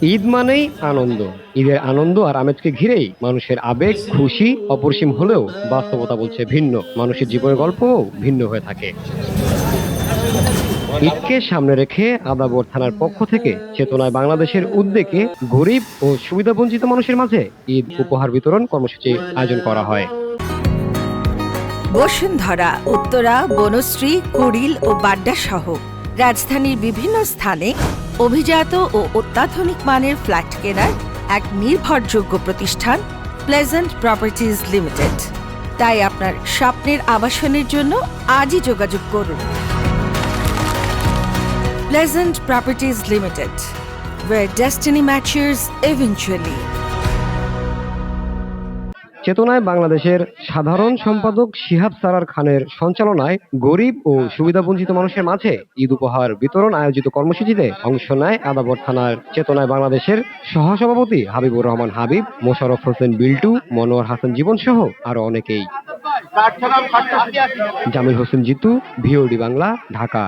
ঈদ মানেই আনন্দ। ঈদের আনন্দ আর আমেজকে ঘিরেই মানুষের আবেগ, খুশি অপরিসীম হলেও বাস্তবতা বলছে ভিন্ন। মানুষের জীবনের গল্পও ভিন্ন হয়ে থাকে। ঈদকে সামনে রেখে আদাবর থানার পক্ষ থেকে চেতনায় বাংলাদেশের উদ্যোগে গরিব ও সুবিধাবঞ্চিত মানুষের মাঝে ঈদ উপহার বিতরণ কর্মসূচি আয়োজন করা হয়। বসুন্ধরা, উত্তরা, বনশ্রী, কুড়িল ও বাড্ডা সহ রাজধানীর বিভিন্ন স্থানে অভিজাত ও অত্যাধুনিক মানের ফ্ল্যাট কেনার এক নির্ভরযোগ্য প্রতিষ্ঠান প্লেজেন্ট প্রপার্টিজ লিমিটেড। তাই আপনার স্বপ্নের আবাসনের জন্য আজই যোগাযোগ করুন। Pleasant properties limited, where destiny matures eventually. চেতনায় বাংলাদেশের সাধারণ সম্পাদক শিহাব সারার খানের সঞ্চালনায় গরিব ও সুবিধাবঞ্চিত মানুষের মাঝে ঈদ উপহার বিতরণ আয়োজিত কর্মসূচিতে অংশ নেয় আদাবর থানার চেতনায় বাংলাদেশের সহসভাপতি হাবিবুর রহমান হাবিব, মোশাররফ হোসেন বিল্টু, মনোয়ার হাসান জীবন সহ আরো অনেকেই। জামিল হোসেন জিতু, ভিওডি বাংলা, ঢাকা।